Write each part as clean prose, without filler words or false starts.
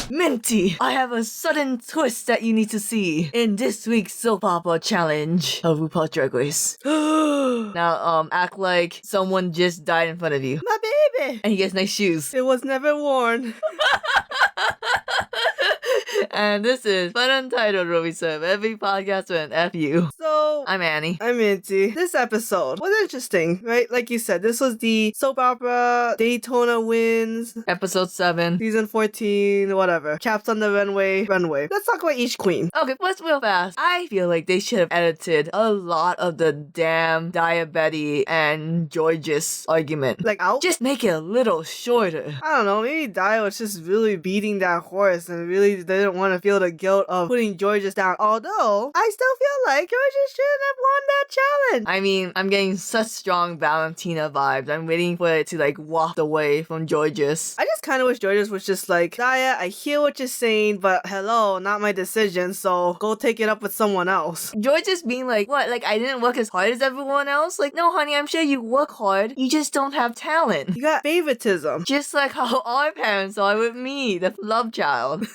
Minty, I have a sudden twist that you need to see in this week's soap opera challenge of RuPaul's Drag Race. Now, act like someone just died in front of you. My baby! And he gets nice shoes. It was never worn. And this is FunUntitled, where we serve every podcast with an FU. So, I'm Annie. I'm Minty. This episode was interesting, right? Like you said, this was the soap opera Daytona Winds, Episode 7. season 14, whatever. Chaps on the runway. Let's talk about each queen. Okay, first real fast. I feel like they should have edited a lot of the damn Diabetes and Georges argument. Like, out? Just make it a little shorter. I don't know, maybe Dia was just really beating that horse and really didn't want to feel the guilt of putting Georges down. Although, I still feel like Georges shouldn't have won that challenge. I mean, I'm getting such strong Valentina vibes. I'm waiting for it to like waft away from Georges. I just kind of wish Georges was just like, Dia, I hear what you're saying, but hello, not my decision, so go take it up with someone else. Georges being like, what, like I didn't work as hard as everyone else? Like, no honey, I'm sure you work hard. You just don't have talent. You got favoritism. Just like how our parents are with me, the love child.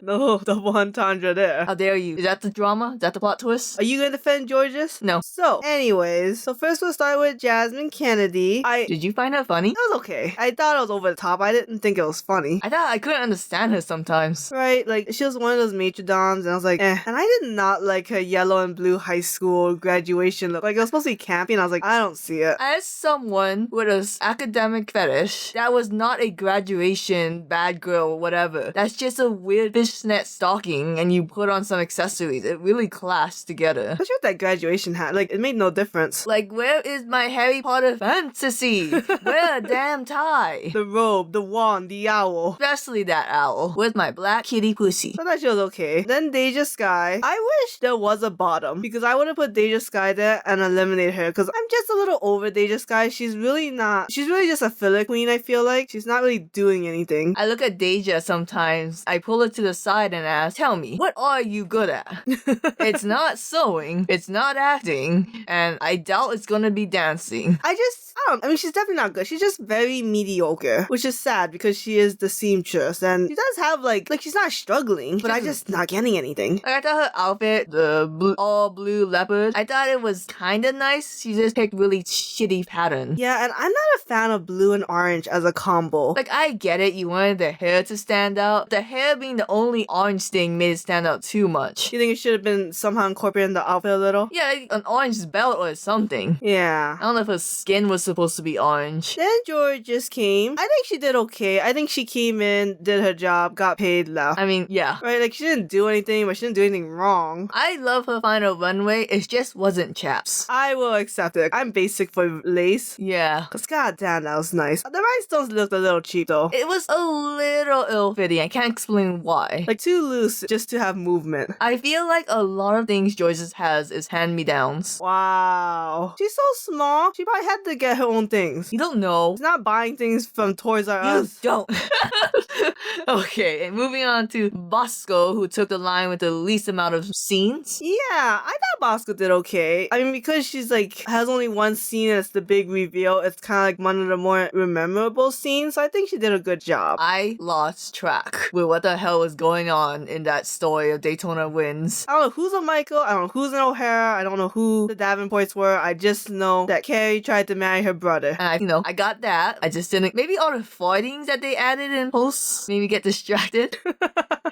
No double entendre there. How dare you? Is that the drama? Is that the plot twist? Are you gonna defend Georges? No. So, anyways, first we'll start with Jasmine Kennedy. Did you find her funny? It was okay. I thought it was over the top. I didn't think it was funny. I thought I couldn't understand her sometimes. Right? Like, she was one of those maitre dams, and I was like, eh. And I did not like her yellow and blue high school graduation look. Like, it was supposed to be campy, and I was like, I don't see it. As someone with an academic fetish, that was not a graduation bad girl or whatever. That's just a weird fishnet stocking and you put on some accessories. It really clashed together. Especially with that graduation hat. Like, it made no difference. Like, where is my Harry Potter fantasy? Wear a damn tie. The robe, the wand, the owl. Especially that owl. With my black kitty pussy. So that she was okay. Then Deja Sky. I wish there was a bottom, because I would have put Deja Sky there and eliminated her, because I'm just a little over Deja Sky. She's really just a filler queen, I feel like. She's not really doing anything. I look at Deja sometimes. I pull her to the side and ask, tell me, what are you good at? It's not sewing, it's not acting, and I doubt it's gonna be dancing. I mean, she's definitely not good. She's just very mediocre, which is sad because she is the seamstress and she does have like she's not struggling, but I just not getting anything. Like, I thought her outfit, the all blue leopard, I thought it was kind of nice. She just picked really shitty pattern. Yeah, and I'm not a fan of blue and orange as a combo. Like, I get it, you wanted the hair to stand out. The hair being the only orange thing made it stand out too much. You think it should have been somehow incorporated in the outfit a little? Yeah, like an orange belt or something. Yeah. I don't know if her skin was supposed to be orange. Then George just came. I think she did okay. I think she came in, did her job, got paid, left. I mean, yeah. Right, like she didn't do anything, but she didn't do anything wrong. I love her final runway, it just wasn't chaps. I will accept it. I'm basic for lace. Yeah. Cause goddamn, that was nice. The rhinestones looked a little cheap though. It was a little ill-fitting, I can't explain why. Like too loose just to have movement. I feel like a lot of things Georges has is hand-me-downs. Wow. She's so small. She probably had to get her own things. You don't know. She's not buying things from Toys R You Us. don't. Okay, and moving on to Bosco, who took the line with the least amount of scenes. Yeah, I thought Bosco did okay. I mean, because she's like, has only one scene and it's the big reveal, it's kind of like one of the more memorable scenes, so I think she did a good job. I lost track with what the hell was going on in that story of Daytona Winds. I don't know who's a Michael, I don't know who's an O'Hara, I don't know who the Davenports were, I just know that Carrie tried to marry her brother. And I got that. I just didn't, maybe all the fightings that they added in posts made me get distracted.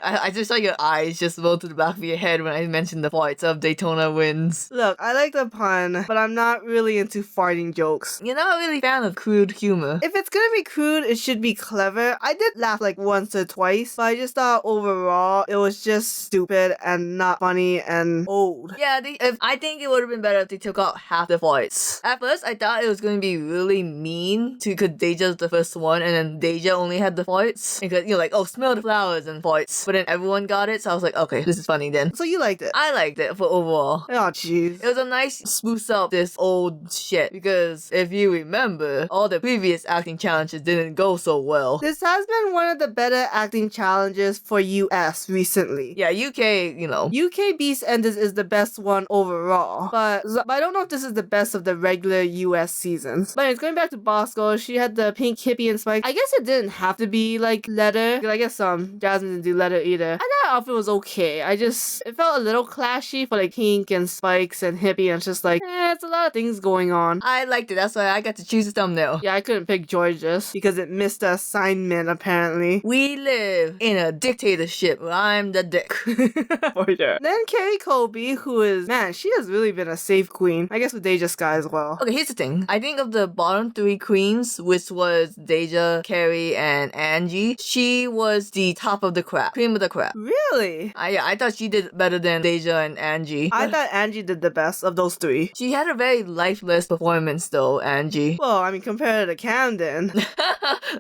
I just saw your eyes just roll to the back of your head when I mentioned the fights of Daytona Winds. Look, I like the pun, but I'm not really into farting jokes. You're not really a fan of crude humor. If it's gonna be crude, it should be clever. I did laugh like once or twice, but I just thought overall it was just stupid and not funny and old. Yeah, I think it would have been better if they took out half the fights. At first, I thought it was going to be really mean because Deja's the first one and then Deja only had the fights. Because, like, oh, smell the flowers and fights. But then everyone got it, so I was like, okay, this is funny then. So you liked it? I liked it for overall. Oh, jeez. It was a nice spruce up this old shit because if you remember, all the previous acting challenges didn't go so well. This has been one of the better acting challenges challenges for US recently. Yeah, UK, you know. UK Beast Enders is the best one overall, but I don't know if this is the best of the regular US seasons. But anyways, going back to Bosco, she had the pink hippie and spikes. I guess it didn't have to be like leather, because I guess Jasmine didn't do leather either. And that outfit was okay. It felt a little clashy for like pink and spikes and hippie, and it's just like, it's a lot of things going on. I liked it. That's why I got to choose the thumbnail. Yeah, I couldn't pick George's because it missed the assignment apparently. We live in a dictatorship where I'm the dick. For sure. Then Carrie Colby, who is, man, she has really been a safe queen. I guess with Deja Sky as well. Okay, here's the thing. I think of the bottom 3 queens, which was Deja, Carrie, and Angie, she was the top of the crap. Cream of the crap. Really? Yeah, I thought she did better than Deja and Angie. I thought Angie did the best of those 3. She had a very lifeless performance though, Angie. Well, I mean, compared to Camden.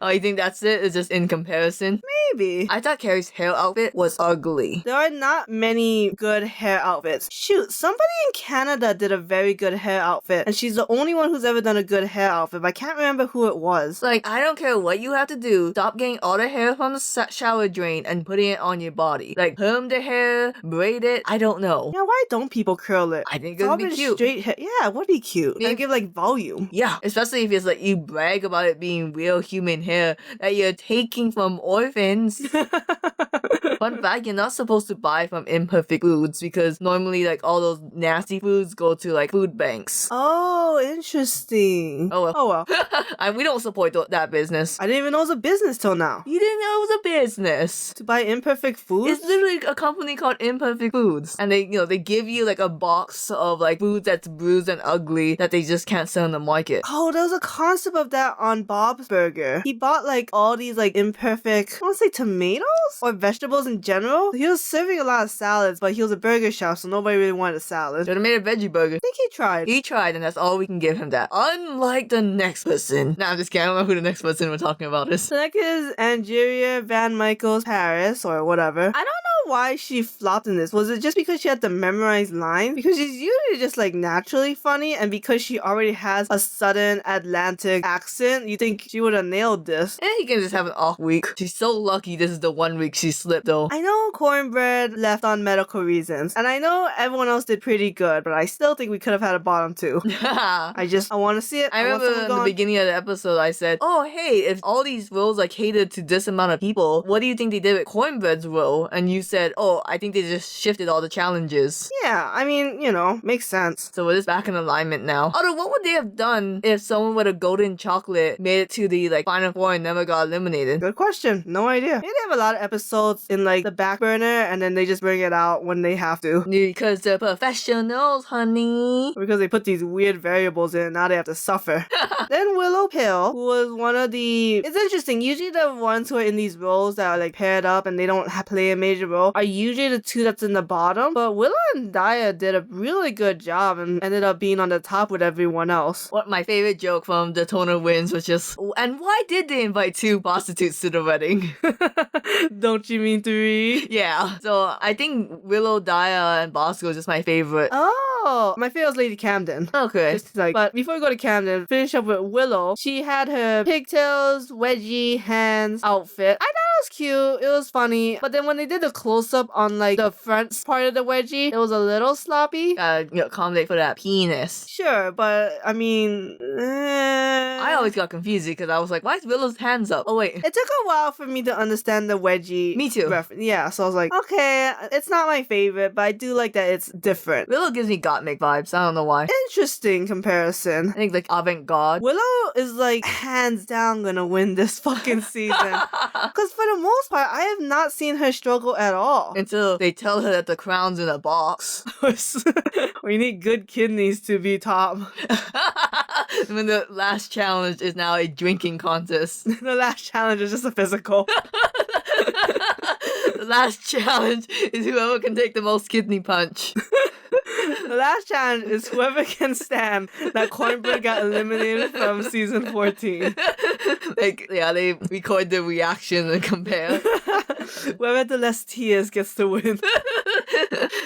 Oh, you think that's it? It's just in comparison? Maybe. I thought Carrie's hair outfit was ugly. There are not many good hair outfits. Shoot, somebody in Canada did a very good hair outfit, and she's the only one who's ever done a good hair outfit, but I can't remember who it was. Like, I don't care what you have to do, stop getting all the hair from the shower drain and putting it on your body. Like, perm the hair, braid it, I don't know. Yeah, why don't people curl it? I think it would be cute. Straight hair. Yeah, it would be cute. And give like volume. Yeah, especially if it's like you brag about it being real human hair that you're taking from orphans. Fun fact, you're not supposed to buy from Imperfect Foods because normally like all those nasty foods go to like food banks. Oh, interesting. Oh well. Oh well. We don't support that business. I didn't even know it was a business till now. You didn't know it was a business. To buy Imperfect Foods? It's literally a company called Imperfect Foods. And they give you like a box of like foods that's bruised and ugly that they just can't sell in the market. Oh, there was a concept of that on Bob's Burger. He bought like all these like imperfect, I want to say tomatoes or vegetables in general. He was serving a lot of salads, but he was a burger shop, so nobody really wanted a salad. Should have made a veggie burger. I think he tried. He tried, and that's all we can give him that. Unlike the next person. Nah, I'm just kidding. I don't know who the next person we're talking about is. The next is Angeria Van Michaels Paris or whatever. I don't know why she flopped in this. Was it just because she had to memorize lines? Because she's usually just like naturally funny, and because she already has a Southern Atlantic accent, you think she would have nailed this. And he can just have an off week. She's so lucky this is the 1 week she slipped though. I know Cornbread left on medical reasons, and I know everyone else did pretty good, but I still think we could have had a bottom 2. I want to see it. I remember in the beginning of the episode I said, oh hey, if all these roles are catered to this amount of people, what do you think they did with Cornbread's role? And you said, oh, I think they just shifted all the challenges. Yeah, I mean, makes sense. So we're just back in alignment now. Although, what would they have done if someone with a golden chocolate made it to the Final 4 and never got eliminated? Good question. No idea. Maybe they have a lot of episodes in the back burner, and then they just bring it out when they have to. Because they're professionals, honey. Because they put these weird variables in, now they have to suffer. Then Willow Pill, who was one of the... It's interesting. Usually the ones who are in these roles that are paired up and they don't play a major role are usually the 2 that's in the bottom. But Willow and Daya did a really good job and ended up being on the top with everyone else. What my favorite joke from Daytona Winds was just, and why did they invite 2 prostitutes to the wedding? Don't you mean 3? Yeah. So I think Willow, Daya, and Bosco is just my favorite. Oh, my favorite was Lady Camden. Okay. But before we go to Camden, finish up with Willow. She had her pigtails, wedgie, hands outfit. I thought it was cute. It was funny. But then when they did the close-up on the front part of the wedgie, it was a little sloppy. Accommodate for that penis. Sure, but I mean... I always got confused because I was like, why is Willow's hands up? Oh wait. It took a while for me to understand the wedgie. Me too. Yeah, so I was like, okay, it's not my favorite, but I do like that it's different. Willow gives me Gottmik vibes. I don't know why. Interesting comparison. I think avant-garde. Willow is hands down gonna win this fucking season. Because for the most part, I have not seen her struggle at all. Until they tell her that the crown's in a box. We need good kidneys to be top. When the last challenge is now a drinking contest. The last challenge is just a physical. The last challenge is whoever can take the most kidney punch. The last challenge is whoever can stand that Cornbread got eliminated from season 14. They record the reaction and compare. Whoever had the less tears gets to win.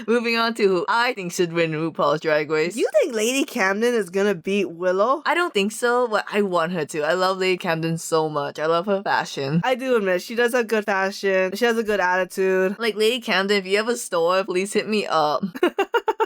Moving on to who I think should win RuPaul's Drag Race. You think Lady Camden is gonna beat Willow? I don't think so, but I want her to. I love Lady Camden so much. I love her fashion. I do admit, she does have good fashion. She has a good attitude. Like, Lady Camden, if you have a store, please hit me up.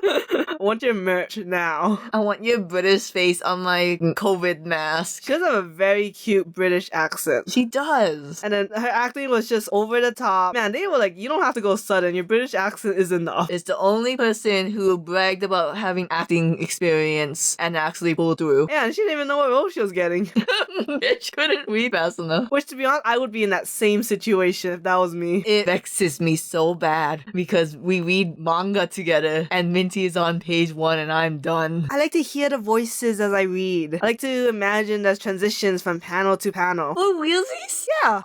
I want your merch now. I want your British face on my COVID mask. She does have a very cute British accent. She does. And then her acting was just over the top. Man, they were like, you don't have to go sudden. Your British accent is enough. It's the only person who bragged about having acting experience and actually pulled through. Yeah, and she didn't even know what role she was getting. Bitch couldn't read fast enough. Which, to be honest, I would be in that same situation if that was me. It vexes me so bad because we read manga together and Minty is on page 1 and I'm done. I like to hear the voices as I read. I like to imagine there's transitions from panel to panel. Oh, realsies? Yeah.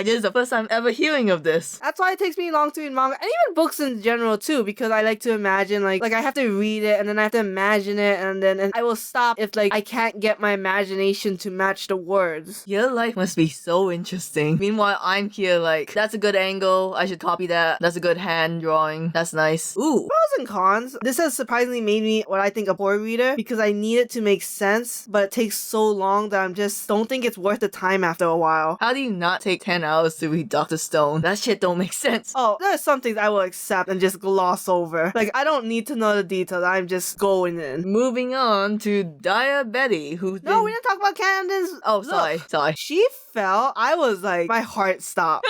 This is the first time ever hearing of this. That's why it takes me long to read manga and even books in general too, because I like to imagine like I have to read it and then I have to imagine it and I will stop if like I can't get my imagination to match the words. Your life must be so interesting. Meanwhile, I'm here like, that's a good angle. I should copy that. That's a good hand drawing. That's nice. Ooh. Pros and cons. This has surprisingly made me what I think a poor reader because I need it to make sense, but it takes so long that I'm just don't think it's worth the time after a while. How do you not take 10 hours to read Dr. Stone? That shit don't make sense. Oh, there are some things I will accept and just gloss over. Like, I don't need to know the details. I'm just going in. Moving on to Dia Betty, who's No, been... we didn't talk about Camden's. Oh, Look, sorry. She fell. I was like, my heart stopped.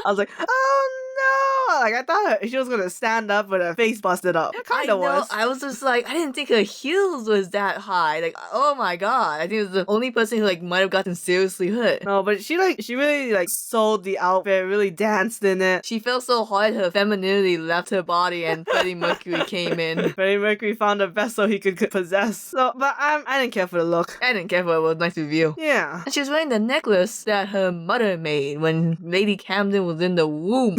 I was like, oh no! Like, I thought she was gonna stand up with her face busted up. It kind of was. I was just like, I didn't think her heels was that high. Like, oh my god. I think it was the only person who like might have gotten seriously hurt. No, but she really like sold the outfit, really danced in it. She felt so hard her femininity left her body and Freddie Mercury came in. Freddie Mercury found a vessel he could possess. So, but I didn't care for the look. I didn't care for it, it was nice to view. Yeah. And she was wearing the necklace that her mother made when Lady Camden was in the womb.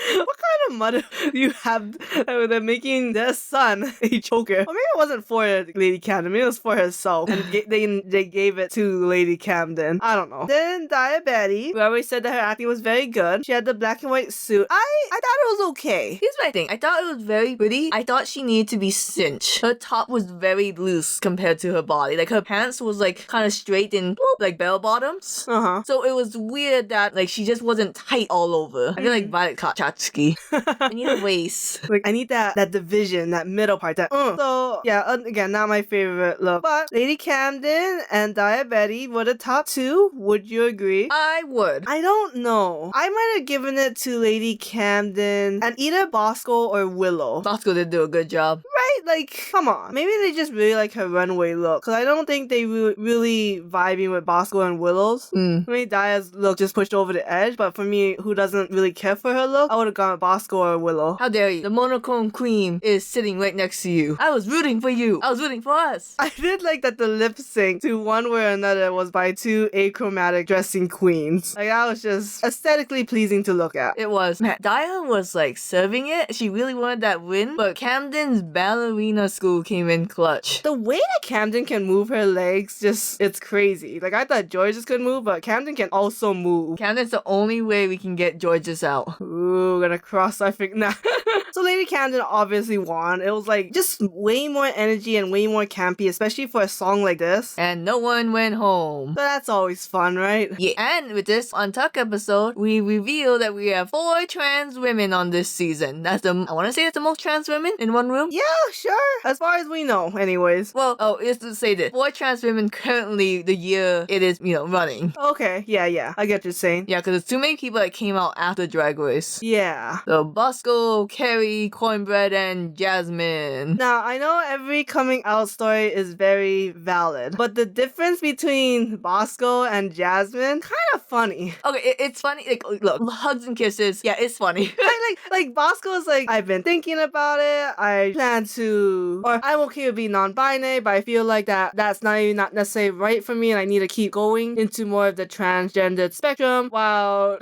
What kind of mother do you have that they're making their son a choker? Or maybe it wasn't for Lady Camden, maybe it was for herself. And they gave it to Lady Camden. I don't know. Then Dia Betty, we always said that her acting was very good. She had the black and white suit. I thought it was okay. Here's my thing. I thought it was very pretty. I thought she needed to be cinched. Her top was very loose compared to her body. Like her pants was like kind of straight and like bell bottoms. Uh-huh. So it was weird that like she just wasn't tight all over. I feel like Violet Kachatsky. I need a waist. Like I need that division, that middle part. So yeah, again, not my favorite look. But Lady Camden and Dia Betty were the top two. Would you agree? I would. I don't know. I might have given it to Lady Camden and either Bosco or Willow. Bosco did do a good job. Right? Like, come on. Maybe they just really like her runway look. Because I don't think they really vibing with Bosco and Willow's. I mean, Dia's look just pushed over the edge. But for me, who doesn't really care for her look, I would have gone with Bosco or Willow. How dare you? The monochrome queen is sitting right next to you. I was rooting for you. I was rooting for us. I did like that the lip sync to One Way or Another was by two achromatic dressing queens. Like, that was just aesthetically pleasing to look at. It was. Man, Dia was like serving it. She really wanted that win. But Camden's ballerina school came in clutch. The way that Camden can move her legs, it's crazy. Like, I thought Georges could move, but Camden can also move. Camden's the only way we can get Georges out. Ooh, gonna cross our fingers. Nah. So Lady Camden obviously won. It was like just way more energy and way more campy, especially for a song like this. And no one went home. So that's always fun, right? Yeah, and with this Untucked episode, we reveal that we have 4 trans women on this season. I want to say that's the most trans women in one room. Yeah, sure. As far as we know, anyways. Well, it's to say this. 4 trans women currently the year it is, running. Okay, yeah. I get what you're saying. Yeah, because there's too many people that came out after Drag Race. Yeah. So Bosco, Carrie, Cornbread, and Jasmine. Now, I know every coming out story is very valid, but the difference between Bosco and Jasmine, kind of funny. Okay, it's funny. Like, look, hugs and kisses. Yeah, it's funny. like Bosco's like, I've been thinking about it. I plan to, or I'm okay with being non-binary, but I feel like that's not necessarily right for me, and I need to keep going into more of the transgendered spectrum. While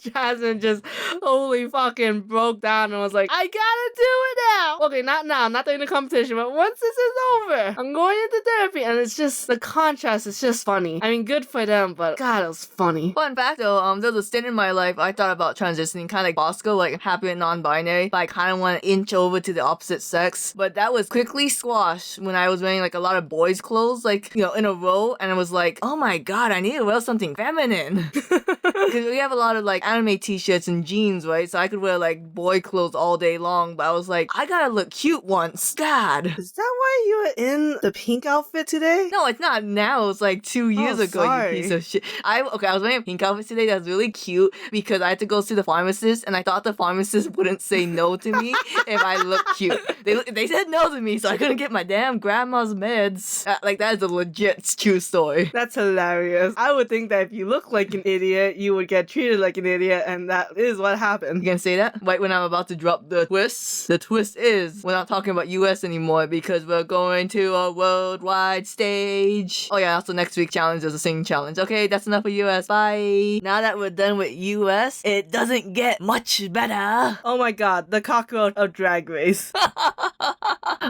Jasmine just, holy literally fucking broke down and was like, I gotta do it now. Okay, not now, not during the competition, but once this is over, I'm going into therapy. And it's just, the contrast is just funny. I mean, good for them, but God, it was funny. Fun fact though, there was a stint in my life I thought about transitioning, kind of like Bosco, like happy and non-binary, but I kind of want to inch over to the opposite sex. But that was quickly squashed when I was wearing like a lot of boys' clothes, like, you know, in a row, and it was like, oh my god, I need to wear something feminine. Because we have a lot of like anime t-shirts and jeans, right? So I could wear like boy clothes all day long, but I was like, I gotta look cute once. God. Is that why you were in the pink outfit today? No, it's not now. It's like 2 years ago, sorry. you piece of shit. I was wearing a pink outfit today that was really cute because I had to go see the pharmacist and I thought the pharmacist wouldn't say no to me if I looked cute. They said no to me, so I couldn't get my damn grandma's meds. Like, that is a legit true story. That's hilarious. I would think that if you look like an idiot, you would get treated like an idiot, and that is what happened. You can say that? Right when I'm about to drop the twist. The twist is, we're not talking about US anymore because we're going to a worldwide stage. Oh yeah, also next week's challenge is a singing challenge. Okay, that's enough for US. Bye. Now that we're done with US, it doesn't get much better. Oh my god, the cockroach of Drag Race.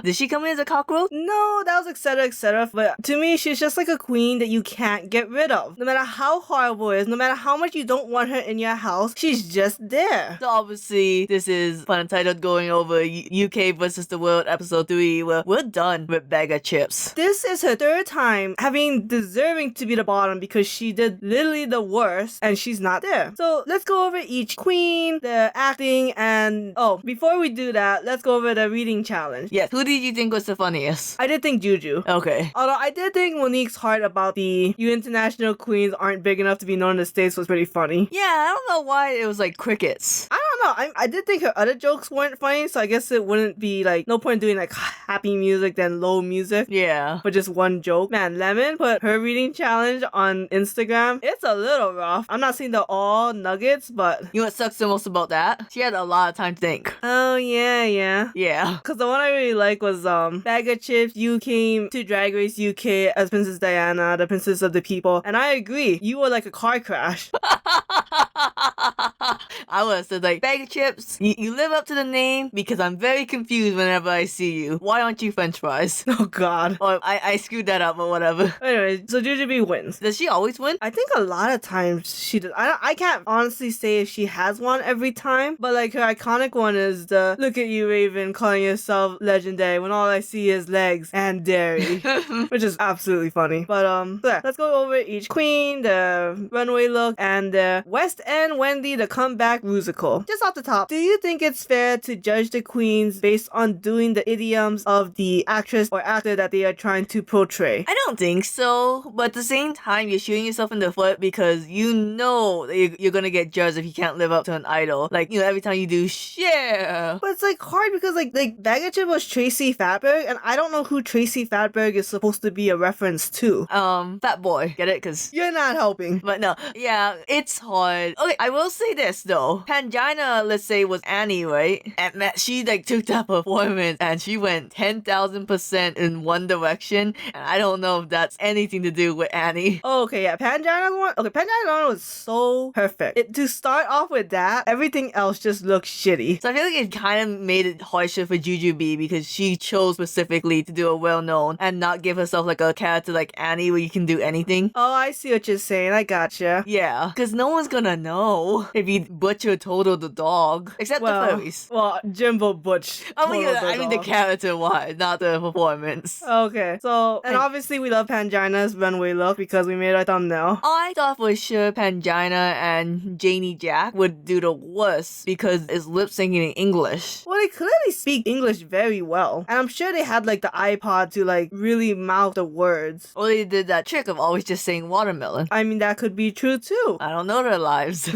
Did she come in as a cockroach? No, that was etc, etc. But to me, she's just like a queen that you can't get rid of. No matter how horrible it is, no matter how much you don't want her in your house, she's just there. So obviously, this is FunUntitled going over UK versus the World episode 3. We're done with Bag of Chips. This is her third time having deserving to be the bottom because she did literally the worst and she's not there. So let's go over each queen, the acting, and before we do that, let's go over the reading challenge. Yes, who did you think was the funniest? I did think Juju. Okay. Although I did think Monique's heart about the you international queens aren't big enough to be known in the States was pretty funny. Yeah, I don't know why it was like crickets. I don't know. I did think her other jokes weren't funny, so I guess it wouldn't be like no point doing like happy music then low music. Yeah. For just one joke. Man, Lemon put her reading challenge on Instagram. It's a little rough. I'm not saying they're all nuggets, but You know what sucks the most about that? She had a lot of time to think. oh yeah. Yeah. Cause the one I really like was Bag of Chips, you came to Drag Race UK as Princess Diana, the princess of the people. And I agree, you were like a car crash. I would have said like, Bag of Chips, you live up to the name because I'm very confused whenever I see you. Why aren't you French fries? Oh god. Or I screwed that up or whatever. Anyway, so Jujubee wins. Does she always win? I think a lot of times she does. I can't honestly say if she has won every time, but like her iconic one is the look at you, Raven, calling yourself legendary when all I see is legs and dairy, which is absolutely funny. But so yeah, let's go over each queen, the runway look, and the West End Wendy, the comeback Rusical. Just off the top, do you think it's fair to judge the queens based on doing the idioms of the actress or actor that they are trying to portray? I don't think so, but at the same time, you're shooting yourself in the foot because you know that you're gonna get judged if you can't live up to an idol. Like, you know, every time you do share. But it's like hard because like Bag of Chips was Tracy Fatberg, and I don't know who Tracy Fatberg is supposed to be a reference to. Fat boy. Get it? Cause You're not helping. but no, yeah, it's hard. Okay, I will say this though. Pangina, let's say, was Annie, right? And that she like took that performance and she went 10,000% in one direction. And I don't know if that's anything to do with Annie. Oh, okay, yeah, Pangina's one. Okay, Pangina's one was so perfect. To start off with that, everything else just looks shitty. So I feel like it kind of made it harsher for Jujubee because she chose specifically to do a well-known and not give herself like a character like Annie where you can do anything. Oh, I see what you're saying. I gotcha. Yeah, because no one's gonna know if you butcher Toto the dog. Except the furries. Well, Jimbo Butch. I mean, Toto I mean the dog. character-wise, not the performance. Okay, so, and obviously we love Pangina's runway look because we made our thumbnail. I thought for sure Pangina and Janie Jack would do the worst because it's lip syncing in English. Well, they clearly speak English very well. And I'm sure they had like the iPod to like really mouth the words. Or they did that trick of always just saying watermelon. I mean, that could be true too. I don't know their lives.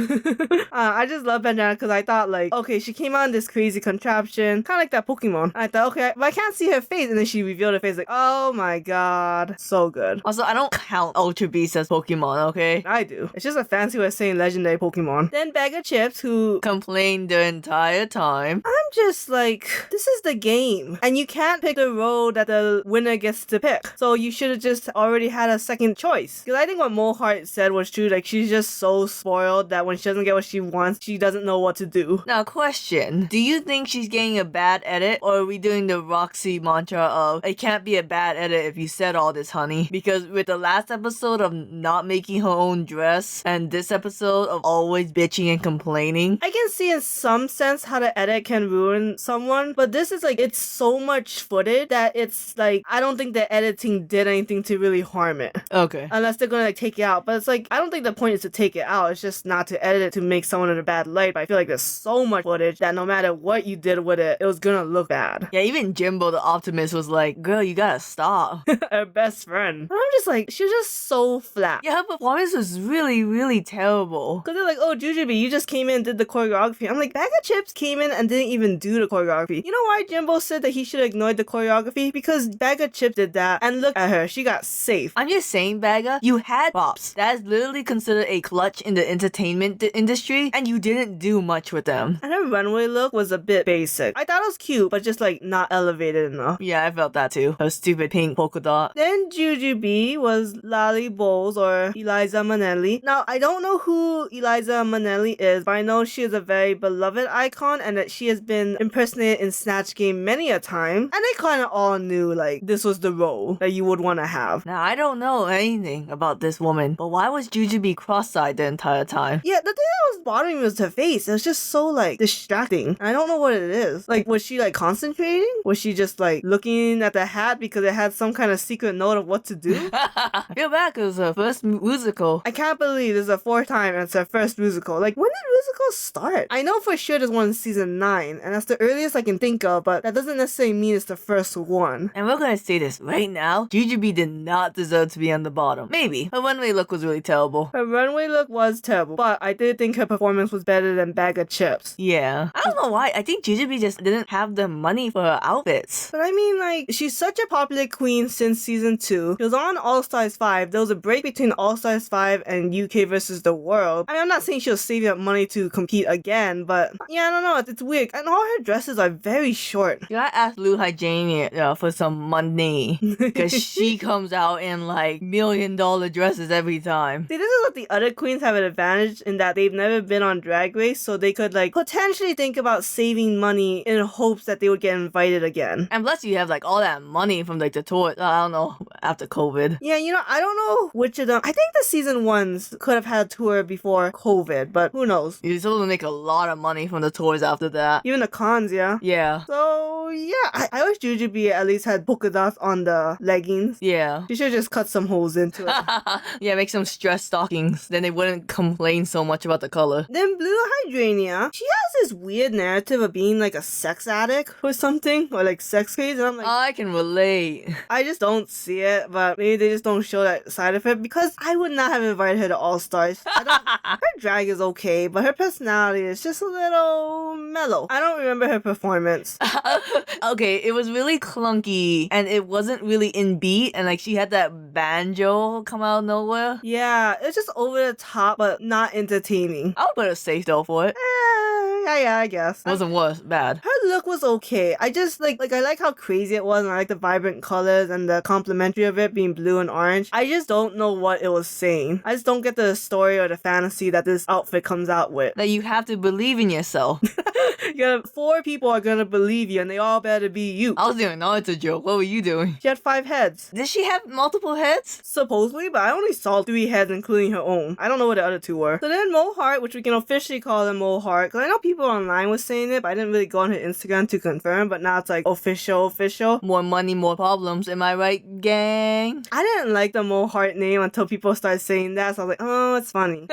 I just love Pangina because I thought like, okay, she came out in this crazy contraption, kind of like that Pokemon. And I thought, okay, but I can't see her face. And then she revealed her face like, oh my god, so good. Also, I don't count Ultra Beast as Pokemon, okay? I do. It's just a fancy way of saying legendary Pokemon. Then Bag of Chips, who Complained the entire time. I'm just like, this is the game. And you can't pick the road that the winner gets to pick. So you should have just already had a second choice. Because I think what Mohart said was true. Like, she's just so spoiled that when when she doesn't get what she wants, she doesn't know what to do. Now, question. Do you think she's getting a bad edit, or are we doing the Roxy mantra of, it can't be a bad edit if you said all this, honey? Because with the last episode of not making her own dress, and this episode of always bitching and complaining, I can see in some sense how the edit can ruin someone, but this is like, it's so much footage that it's like, I don't think the editing did anything to really harm it. okay. Unless they're gonna like take it out. But it's like, I don't think the point is to take it out. It's just not to edit it to make someone in a bad light. But I feel like there's so much footage that no matter what you did with it, it was gonna look bad. Yeah, even Jimbo the Optimist was like, girl, you gotta stop. Her best friend. And I'm just like, she was just so flat. Yeah, her performance was really, really terrible. Because they're like, oh, Jujubee, you just came in and did the choreography. I'm like, Bag of Chips came in and didn't even do the choreography. You know why Jimbo said that he should have ignored the choreography? Because Bag of Chips did that, and look at her, she got safe. I'm just saying, Bagga, you had props. That is literally considered a clutch in the entertainment industry, and you didn't do much with them. And her runway look was a bit basic. I thought it was cute, but just like not elevated enough. Yeah, I felt that too. Her stupid pink polka dot. Then Jujubee was Lali Bowles or Eliza Minnelli. Now, I don't know who Eliza Minnelli is, but I know she is a very beloved icon and that she has been impersonated in Snatch Game many a time. And they kind of all knew like this was the role that you would want to have. Now, I don't know anything about this woman, but why was Jujubee cross-eyed the entire time? Yeah, the thing that was bothering me was her face. It was just so like distracting. I don't know what it is. Like, was she like concentrating? Was she just like looking at the hat because it had some kind of secret note of what to do? I feel bad because her first musical. I can't believe this is the fourth time and it's her first musical. Like, when did musicals start? I know for sure there's one in season 9, and that's the earliest I can think of, but that doesn't necessarily mean it's the first one. And we're gonna say this right now, Jujubee did not deserve to be on the bottom. Maybe. Her runway look was really terrible. Her runway look was terrible, but I did think her performance was better than Bag of Chips. Yeah. I don't know why. I think Jujubee just didn't have the money for her outfits. But I mean, like, she's such a popular queen since season 2. She was on All Stars 5. There was a break between All Stars 5 and UK versus the World. I mean, I'm not saying she was saving up money to compete again, but yeah, I don't know. It's weird. And all her dresses are very short. You gotta ask Lou Hygiene for some money. Because she comes out in like $1 million dresses every time. See, this is what the other queens have an advantage in that they've never been on Drag Race, so they could like potentially think about saving money in hopes that they would get invited again. And plus you have like all that money from like the tour, I don't know, after COVID. Yeah, you know, I don't know which of them. I think the season 1s could have had a tour before COVID, but who knows? You're supposed to make a lot of money from the tours after that. Even the cons, yeah. Yeah. So yeah, I wish Jujubee at least had polka dots on the leggings. Yeah. She should just cut some holes into it. Yeah, make some stress stockings. Then they wouldn't complain so much about the color. Then Blue Hydrangea, she has this weird narrative of being like a sex addict or something, or like sex craze, and I'm like, I can relate. I just don't see it, but maybe they just don't show that side of it because I would not have invited her to All Stars. Her drag is okay, but her personality is just a little mellow. I don't remember her performance. Okay, it was really clunky and it wasn't really in beat, and like she had that banjo come out of nowhere. Yeah, it's just over the top, but not entertaining. I would put a safe though for it. Yeah, I guess. Wasn't worse, bad. Her look was okay. I just like I like how crazy it was, and I like the vibrant colors and the complementary of it being blue and orange. I just don't know what it was saying. I just don't get the story or the fantasy that this outfit comes out with. That you have to believe in yourself. Yeah, 4 people are gonna believe you, and they all better be you. I was doing, no, it's a joke. What were you doing? She had 5 heads. Did she have multiple heads? Supposedly, but I only saw 3 heads, including her own. I don't know what the other 2 were. So then Mo Heart, which we can officially call them Mo Heart, because I know people online was saying it, but I didn't really go on her Instagram to confirm, but now it's like official. More money, more problems. Am I right, gang? I didn't like the Mo Heart name until people started saying that, so I was like, oh, it's funny.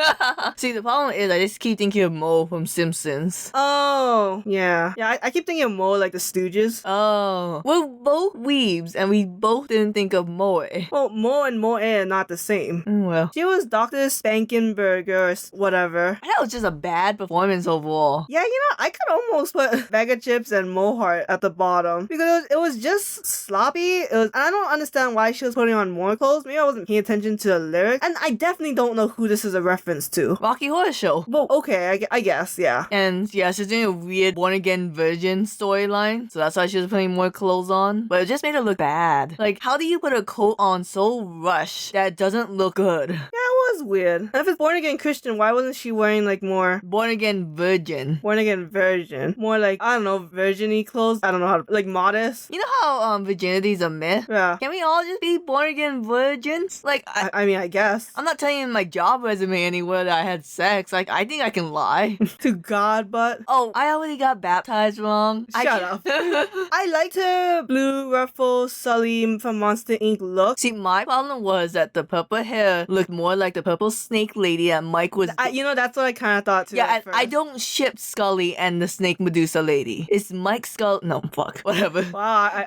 See, the problem is I just keep thinking of Mo from Simpsons. Oh, yeah. Yeah, I keep thinking of Mo like the Stooges. Oh. We're both weebs, and we both didn't think of Moe. Well, Mo and Moe are not the same. Well. She was Dr. Spankenberger or whatever. That was just a bad performance overall. Yeah, you know, I could almost put Bag of Chips and Mo Heart at the bottom because it was just sloppy. And I don't understand why she was putting on more clothes. Maybe I wasn't paying attention to the lyrics. And I definitely don't know who this is a reference to. Rocky Horror Show. Well, okay, I guess, yeah. And yeah, she's doing a weird born again virgin storyline, so that's why she was putting more clothes on. But it just made her look bad. Like, how do you put a coat on so rushed that it doesn't look good? Yeah, it was weird. And if it's born again Christian, why wasn't she wearing like more Born again virgin. born again virgin? More like, I don't know, virgin-y clothes? I don't know how to, like modest? You know how virginity is a myth? Yeah. Can we all just be born again virgins? Like, I mean, I guess. I'm not telling you in my job resume anywhere that I had sex. Like, I think I can lie. To God, but Oh, I already got baptized wrong. Shut up. I liked her blue ruffle Sully from Monster Inc. look. See, my problem was that the purple hair looked more like the purple snake lady that Mike was. That's what I kind of thought too. Yeah, at and first. I don't ship Scully and the Snake Medusa lady. It's Mike Scully. No, fuck. Whatever. Wow,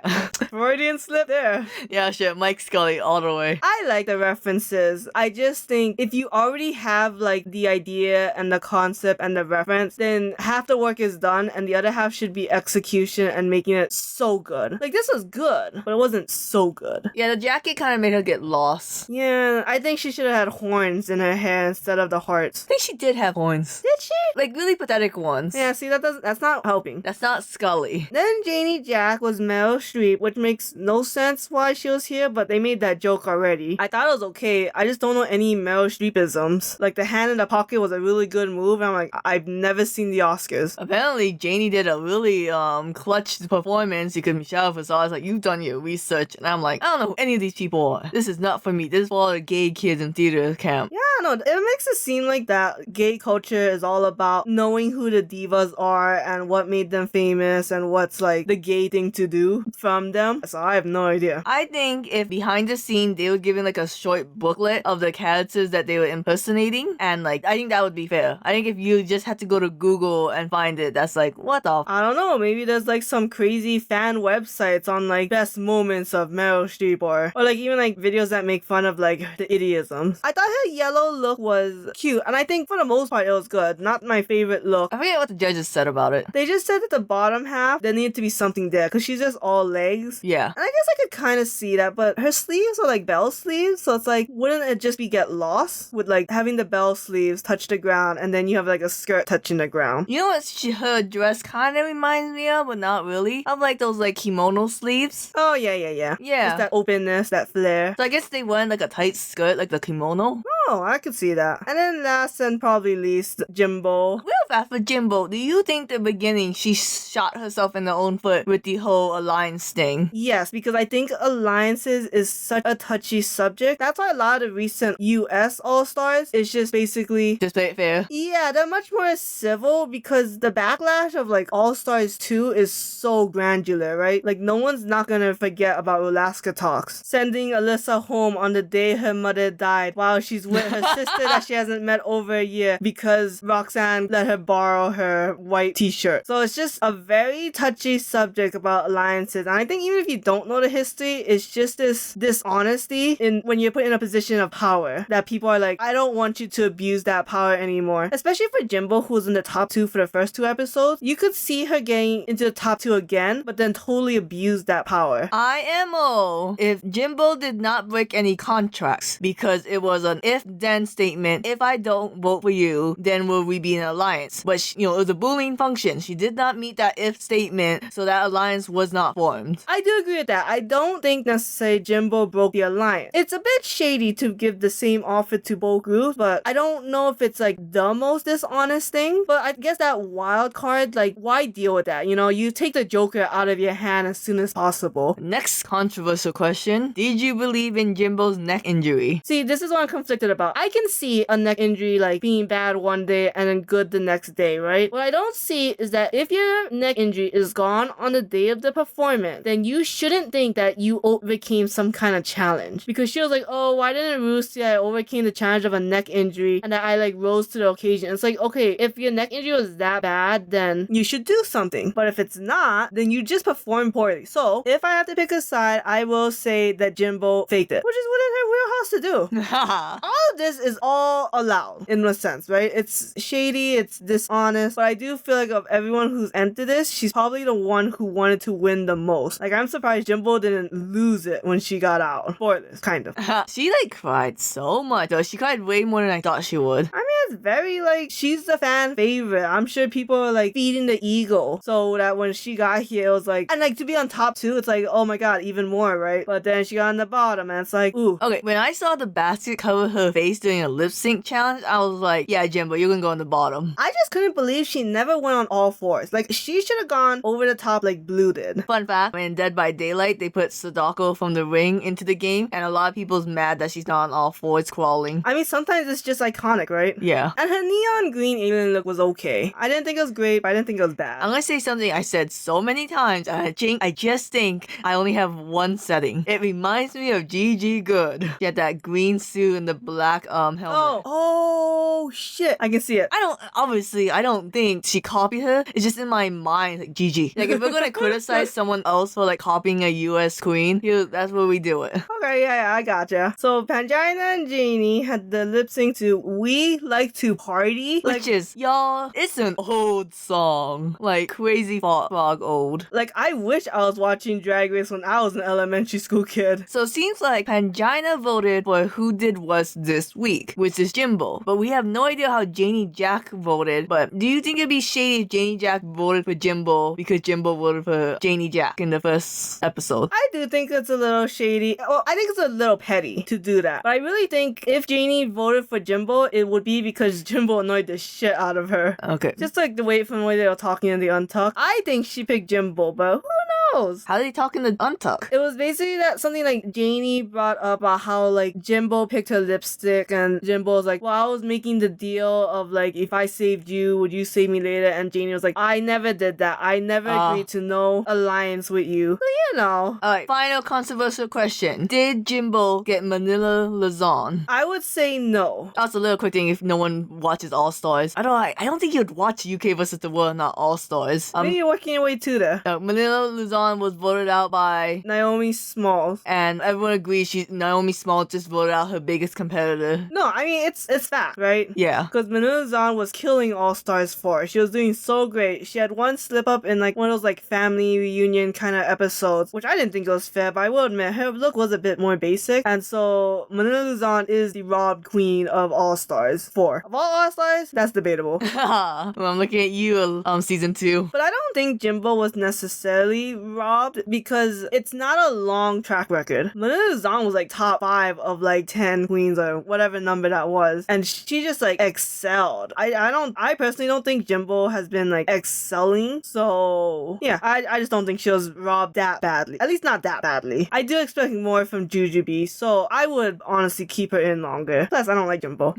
Freudian slip there. Yeah, sure. Mike Scully all the way. I like the references. I just think if you already have like the idea and the concept and the reference, then half the work is done and the other half should be execution and making it so good. Like this was good, but it wasn't so good. Yeah, the jacket kind of made her get lost. Yeah, I think she should have had horns in her hair instead of the hearts. I think she did have horns. Did she? Like really pathetic ones. Yeah, see that's not helping. That's not Scully. Then Janie Jack was Meryl Streep, which makes no sense why she was here, but they made that joke already. I thought it was okay. I just don't know any Meryl Streepisms. Like the hand in the pocket was a really good move. And I'm like, I've never seen the Oscars. Apparently, Janie did a really clutch performance because Michelle was always like, "You've done your research," and I'm like, I don't know who any of these people are. This is not for me. This is for all the gay kids in theater camp. Yeah, no, it makes it seem like that gay culture is all about knowing who the divas are and what made them famous and what's like the gay thing to do from them. So I have no idea. I think if behind the scene they were giving like a short booklet of the characters that they were impersonating, and like I think that would be fair. I think if you just had to go to Google and find it, that's like what the I don't know, maybe there's like some crazy fan websites on like best moments of Meryl Streep or like even like videos that make fun of like the idiosms. I thought her yellow look was cute and I think for the most part it was good. Not my favorite look. I forget what the judges said about it. They just said that the bottom half there needed to be something there because she's just all legs. Yeah. And I guess I could kind of see that, but her sleeves are like bell sleeves, so it's like, wouldn't it just be get lost with like having the bell sleeves touch the ground and then you have like a skirt touching the ground? You know what her dress kind of reminds me of, but not really? Of like those like kimono sleeves. Oh, yeah. Yeah. Just that openness, that flare. So I guess they wearing like a tight skirt, like the kimono. Oh, I could see that. And then last and probably least, Jimbo. Real fast for Jimbo, do you think the beginning she shot herself in the own foot with the whole alliance thing? Yes, because I think alliances is such a touchy subject. That's why a lot of the recent US All-Stars is just basically... Just play it fair. Yeah, they're much more civil because the backlash of like All-Stars 2 is so granular, right? Like no one's not gonna forget about Alaska Talks. Sending Alyssa home on the day her mother died while she's with her sister that she hasn't met over a year because Roxanne let her borrow her white t-shirt. So it's just a very touchy subject about alliances. And I think even if you don't know the history, it's just this dishonesty in when you're put in a position of power that people are like, I don't want you to abuse that power anymore. Especially for Jimbo, who's in the top 2 for the first 2 episodes. You could see her getting into the top 2 again, but then totally abuse that power. IMO. If Jimbo did not break any contracts because it was an if-then statement, if I don't vote for you, then will we be in an alliance? But, it was a Boolean function. She did not meet that if statement, so that alliance was not formed. I do agree with that. I don't think necessarily Jimbo broke the alliance. It's a bit shady to give the same offer to both groups, but I don't know if it's like the most dishonest thing. But I guess that wild card, like, why deal with that? You take the Joker out of your hand as soon as possible. Next controversial question. Did you believe in Jimbo's neck injury? See, this is what I'm conflicted about. I can see a neck injury like being bad one day and then good the next day, right? What I don't see is that if your neck injury is gone on the day of the performance, then you shouldn't think that you overcame some kind of challenge. Because she was like, oh, why didn't Ruth say I overcame the challenge of a neck injury and that I like rose to the occasion? It's like, okay, if your neck injury was that bad, then you should do something. But if it's not, then you just perform poorly. So if I have to pick a side, I will say that Jimbo faked it, which is within her wheelhouse to do. All of this is all allowed in a sense, right? It's shady, it's dishonest, but I do feel like of everyone who's entered this, she's probably the one who wanted to win the most. Like, I'm surprised Jimbo didn't lose it when she got out. Spoilers, kind of. She cried so much though. She cried way more than I thought she would. I mean, is very like, she's the fan favorite. I'm sure people are like feeding the ego so that when she got here, it was like, and like to be on top too, it's like, oh my god, even more, right? But then she got on the bottom and it's like, ooh. Okay, when I saw the basket cover her face during a lip sync challenge, I was like, yeah, Jimbo, you're gonna go on the bottom. I just couldn't believe she never went on all fours. Like, she should have gone over the top like Blue did. Fun fact, in Dead by Daylight, they put Sadako from the ring into the game, and a lot of people's mad that she's not on all fours crawling. I mean, sometimes it's just iconic, right? Yeah. And her neon green alien look was okay. I didn't think it was great, but I didn't think it was bad. I'm gonna say something I said so many times, and I just think I only have one setting. It reminds me of Gigi Good. She had that green suit and the black helmet. Oh shit! I can see it. I don't think she copied her. It's just in my mind, like Gigi. Like if we're gonna criticize someone else for like copying a US queen, that's where we do it. Okay, yeah, I gotcha. So Pangina and Janie had the lip sync to "We Like to Party," Which is, y'all, it's an old song. Like crazy frog old. Like, I wish I was watching Drag Race when I was an elementary school kid. So it seems like Pangina voted for who did worst this week, which is Jimbo. But we have no idea how Janie Jack voted. But do you think it'd be shady if Janie Jack voted for Jimbo because Jimbo voted for Janie Jack in the first episode? I do think it's a little shady. Well, I think it's a little petty to do that. But I really think if Janie voted for Jimbo, it would be because Jimbo annoyed the shit out of her. Okay. Just like the way from the way they were talking in the Untucked. I think she picked Jimbo, but who knows? How did he talk in the Untuck? It was basically that something like Janie brought up about how like Jimbo picked her lipstick and Jimbo was like, well, I was making the deal of like, if I saved you, would you save me later? And Janie was like, I never did that. I never agreed to no alliance with you. So, you know. Alright, final controversial question. Did Jimbo get Manila Luzon? I would say no. That's a little quick thing if no one watches All Stars. I don't think you'd watch UK vs. the World, not All Stars. Maybe you're working your way to there. Manila Luzon was voted out by Naomi Smalls. And everyone agrees Naomi Smalls just voted out her biggest competitor. No, I mean, it's fact, right? Yeah. Because Manila Zahn was killing All Stars 4. She was doing so great. She had one slip up in like one of those like family reunion kind of episodes, which I didn't think was fair, but I will admit her look was a bit more basic. And so Manila Luzon is the robbed queen of All Stars 4. Of all All Stars, that's debatable. Well, I'm looking at you, season 2. But I don't think Jimbo was necessarily robbed because it's not a long track record. Manila Zahn was like top 5 of like 10 queens or whatever number that was, and she just like excelled. I personally don't think Jimbo has been like excelling. So yeah, I just don't think she was robbed that badly. At least not that badly. I do expect more from Jujubee, so I would honestly keep her in longer. Plus, I don't like Jimbo.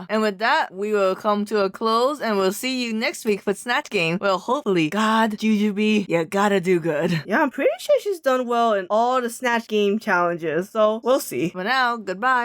And with that, we will come to a close, and we'll see you next week for Snatch Game. Well, hopefully, God, Jujubee, you gotta do good. Yeah, I'm pretty sure she's done well in all the Snatch Game challenges, so we'll see. For now, goodbye.